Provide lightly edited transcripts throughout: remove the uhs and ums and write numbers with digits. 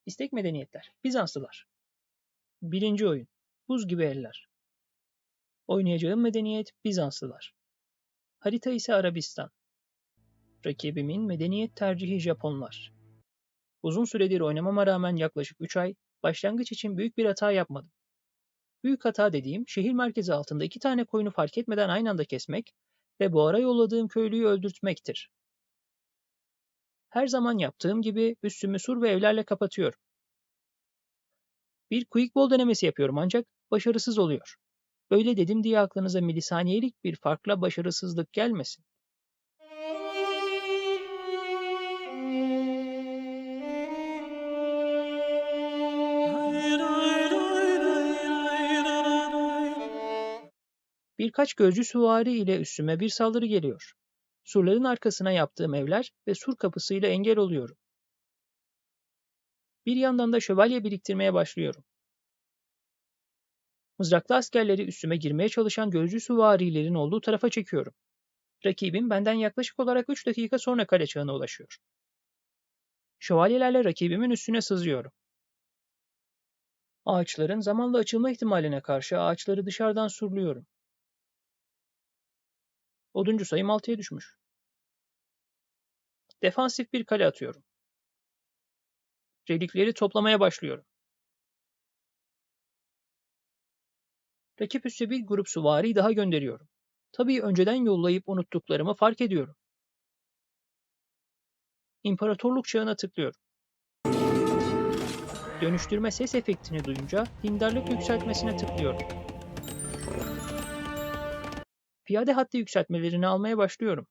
İstek medeniyetler. Bizanslılar. Birinci oyun. Buz gibi eller. Oynayacağım medeniyet Bizanslılar. Harita ise Arabistan. Rakibimin medeniyet tercihi Japonlar. Uzun süredir oynamama rağmen yaklaşık 3 ay, başlangıç için büyük bir hata yapmadım. Büyük hata dediğim, şehir merkezi altında 2 tane koyunu fark etmeden aynı anda kesmek ve bu ara yolladığım köylüyü öldürtmektir. Her zaman yaptığım gibi üstümü sur ve evlerle kapatıyorum. Bir quick ball denemesi yapıyorum ancak başarısız oluyor. Öyle dedim diye aklınıza milisaniyelik bir farkla başarısızlık gelmesin. Birkaç gözcü süvari ile üstüme bir saldırı geliyor. Surların arkasına yaptığım evler ve sur kapısıyla engel oluyorum. Bir yandan da şövalye biriktirmeye başlıyorum. Mızraklı askerleri üstüme girmeye çalışan gözcü süvarilerin olduğu tarafa çekiyorum. Rakibim benden yaklaşık olarak 3 dakika sonra kale çağına ulaşıyor. Şövalyelerle rakibimin üstüne sızıyorum. Ağaçların zamanla açılma ihtimaline karşı ağaçları dışarıdan surluyorum. Oduncu sayım 6'ya düşmüş. Defansif bir kale atıyorum. Relikleri toplamaya başlıyorum. Rakip üsse bir grup süvari daha gönderiyorum. Tabii önceden yollayıp unuttuklarımı fark ediyorum. İmparatorluk çağına tıklıyorum. Dönüştürme ses efektini duyunca dindarlık yükseltmesine tıklıyorum. Piyade hattı yükseltmelerini almaya başlıyorum.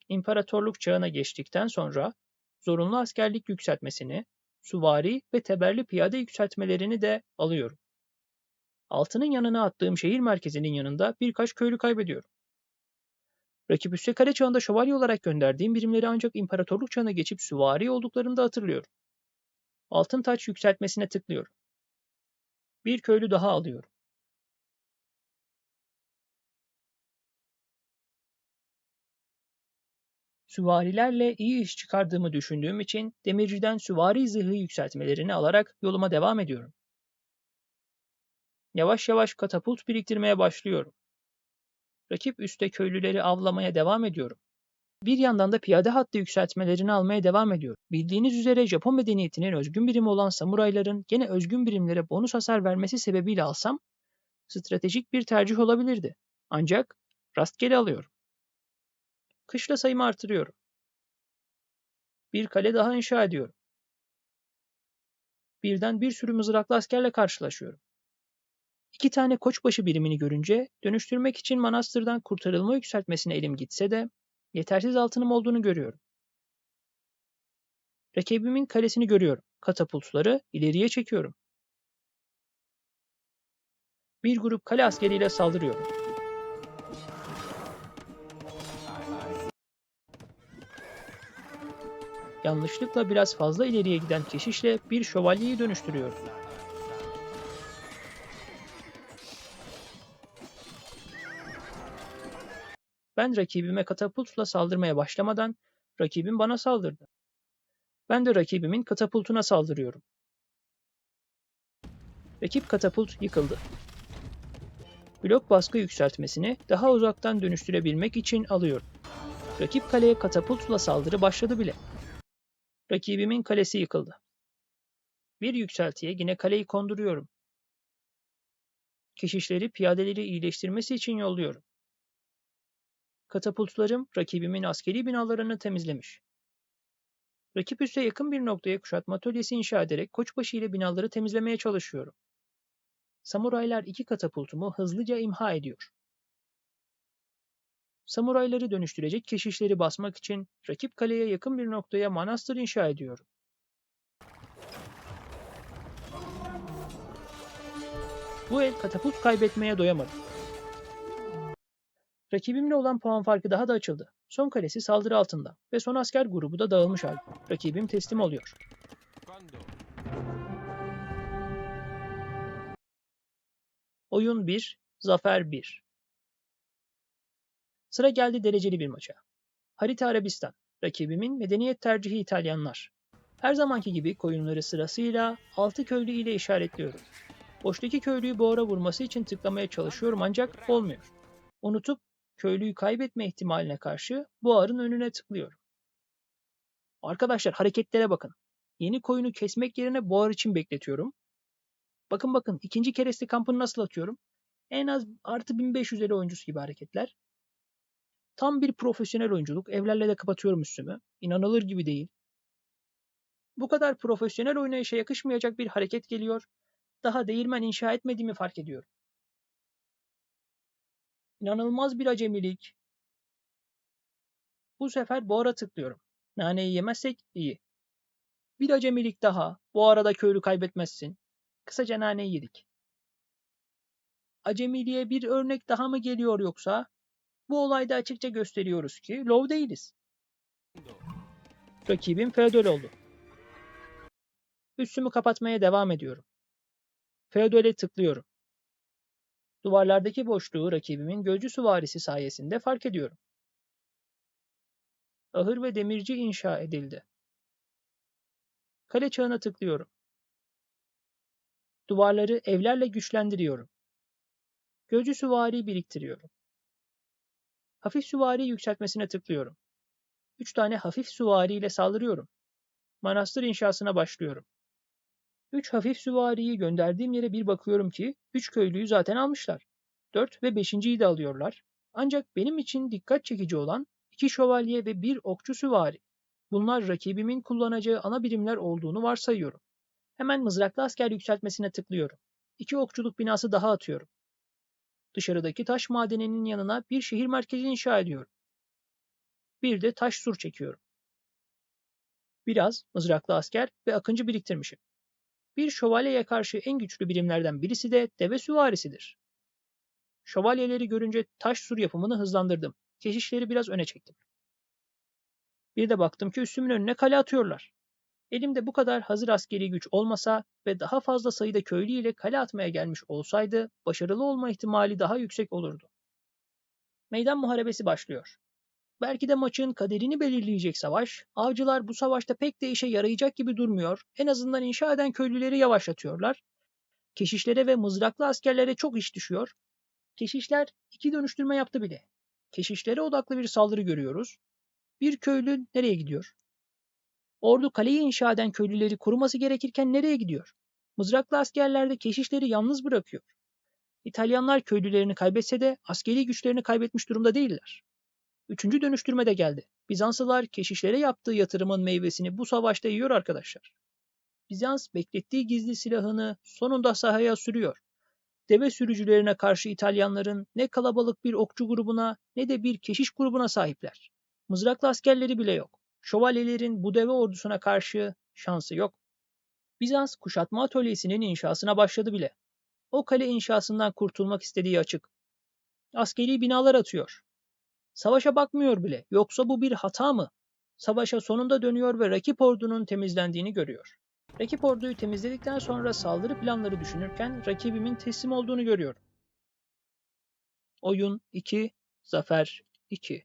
İmparatorluk çağına geçtikten sonra zorunlu askerlik yükseltmesini, süvari ve teberli piyade yükseltmelerini de alıyorum. Altının yanına attığım şehir merkezinin yanında birkaç köylü kaybediyorum. Rakip üsse kale çağında şövalye olarak gönderdiğim birimleri ancak imparatorluk çağına geçip süvari olduklarını da hatırlıyorum. Altın taç yükseltmesine tıklıyorum. Bir köylü daha alıyorum. Süvarilerle iyi iş çıkardığımı düşündüğüm için demirciden süvari zırhı yükseltmelerini alarak yoluma devam ediyorum. Yavaş yavaş katapult biriktirmeye başlıyorum. Rakip üste köylüleri avlamaya devam ediyorum. Bir yandan da piyade hattı yükseltmelerini almaya devam ediyorum. Bildiğiniz üzere Japon medeniyetinin özgün birimi olan samurayların gene özgün birimlere bonus hasar vermesi sebebiyle alsam stratejik bir tercih olabilirdi. Ancak rastgele alıyorum. Kışla sayımı artırıyorum. Bir kale daha inşa ediyorum. Birden bir sürü mızraklı askerle karşılaşıyorum. 2 tane koçbaşı birimini görünce dönüştürmek için manastırdan kurtarılma yükseltmesine elim gitse de yetersiz altınım olduğunu görüyorum. Rakibimin kalesini görüyorum. Katapultları ileriye çekiyorum. Bir grup kale askeriyle saldırıyorum. Yanlışlıkla biraz fazla ileriye giden keşişle bir şövalyeyi dönüştürüyorum. Ben rakibime katapultla saldırmaya başlamadan rakibim bana saldırdı. Ben de rakibimin katapultuna saldırıyorum. Rakip katapult yıkıldı. Blok baskı yükseltmesini daha uzaktan dönüştürebilmek için alıyorum. Rakip kaleye katapultla saldırı başladı bile. Rakibimin kalesi yıkıldı. Bir yükseltiye yine kaleyi konduruyorum. Keşişleri piyadeleri iyileştirmesi için yolluyorum. Katapultlarım rakibimin askeri binalarını temizlemiş. Rakip üsse yakın bir noktaya kuşatma atölyesi inşa ederek koçbaşı ile binaları temizlemeye çalışıyorum. Samuraylar 2 katapultumu hızlıca imha ediyor. Samurayları dönüştürecek keşişleri basmak için rakip kaleye yakın bir noktaya manastır inşa ediyorum. Bu el katapult kaybetmeye doyamadım. Rakibimle olan puan farkı daha da açıldı. Son kalesi saldırı altında ve son asker grubu da dağılmış halde. Rakibim teslim oluyor. Oyun 1, zafer 1. Sıra geldi dereceli bir maça. Harita Arabistan. Rakibimin medeniyet tercihi İtalyanlar. Her zamanki gibi koyunları sırasıyla 6 köylü ile işaretliyorum. Boştaki köylüyü bu ara vurması için tıklamaya çalışıyorum ancak olmuyor. Unutup köylüyü kaybetme ihtimaline karşı bu arın önüne tıklıyorum. Arkadaşlar hareketlere bakın. Yeni koyunu kesmek yerine buhar için bekletiyorum. Bakın ikinci kereste kampını nasıl atıyorum? En az artı 1500 oyuncusu gibi hareketler. Tam bir profesyonel oyunculuk. Evlerle de kapatıyorum üstümü. İnanılır gibi değil. Bu kadar profesyonel oynayışa yakışmayacak bir hareket geliyor. Daha değirmen inşa etmediğimi fark ediyorum. İnanılmaz bir acemilik. Bu sefer buhara tıklıyorum. Naneyi yemezsek iyi. Bir acemilik daha. Bu arada köylü kaybetmezsin. Kısaca naneyi yedik. Acemiliğe bir örnek daha mı geliyor yoksa? Bu olayda açıkça gösteriyoruz ki low değiliz. Rakibim feodal oldu. Üstümü kapatmaya devam ediyorum. Feodal'e tıklıyorum. Duvarlardaki boşluğu rakibimin gözcü süvarisi sayesinde fark ediyorum. Ahır ve demirci inşa edildi. Kale çağına tıklıyorum. Duvarları evlerle güçlendiriyorum. Gözcü süvari biriktiriyorum. Hafif süvari yükseltmesine tıklıyorum. 3 tane hafif süvari ile saldırıyorum. Manastır inşasına başlıyorum. 3 hafif süvariyi gönderdiğim yere bir bakıyorum ki 3 köylüyü zaten almışlar. 4 ve 5.'yi de alıyorlar. Ancak benim için dikkat çekici olan 2 şövalye ve 1 okçu süvari. Bunlar rakibimin kullanacağı ana birimler olduğunu varsayıyorum. Hemen mızraklı asker yükseltmesine tıklıyorum. 2 okçuluk binası daha atıyorum. Dışarıdaki taş madeninin yanına bir şehir merkezi inşa ediyorum. Bir de taş sur çekiyorum. Biraz mızraklı asker ve akıncı biriktirmişim. Bir şövalyeye karşı en güçlü birimlerden birisi de deve süvarisidir. Şövalyeleri görünce taş sur yapımını hızlandırdım. Keşişleri biraz öne çektim. Bir de baktım ki üstümün önüne kale atıyorlar. Elimde bu kadar hazır askeri güç olmasa ve daha fazla sayıda köylü ile kale atmaya gelmiş olsaydı başarılı olma ihtimali daha yüksek olurdu. Meydan muharebesi başlıyor. Belki de maçın kaderini belirleyecek savaş, avcılar bu savaşta pek de işe yarayacak gibi durmuyor, en azından inşa eden köylüleri yavaşlatıyorlar. Keşişlere ve mızraklı askerlere çok iş düşüyor. Keşişler 2 dönüştürme yaptı bile. Keşişlere odaklı bir saldırı görüyoruz. Bir köylü nereye gidiyor? Ordu kaleyi inşa eden köylüleri koruması gerekirken nereye gidiyor? Mızraklı askerler de keşişleri yalnız bırakıyor. İtalyanlar köylülerini kaybetse de askeri güçlerini kaybetmiş durumda değiller. 3. dönüştürme de geldi. Bizanslılar keşişlere yaptığı yatırımın meyvesini bu savaşta yiyor arkadaşlar. Bizans beklettiği gizli silahını sonunda sahaya sürüyor. Deve sürücülerine karşı İtalyanların ne kalabalık bir okçu grubuna ne de bir keşiş grubuna sahipler. Mızraklı askerleri bile yok. Şövalyelerin bu deve ordusuna karşı şansı yok. Bizans kuşatma atölyesinin inşasına başladı bile. O kale inşasından kurtulmak istediği açık. Askeri binalar atıyor. Savaşa bakmıyor bile. Yoksa bu bir hata mı? Savaşa sonunda dönüyor ve rakip ordunun temizlendiğini görüyor. Rakip orduyu temizledikten sonra saldırı planları düşünürken rakibimin teslim olduğunu görüyorum. Oyun 2, zafer 2.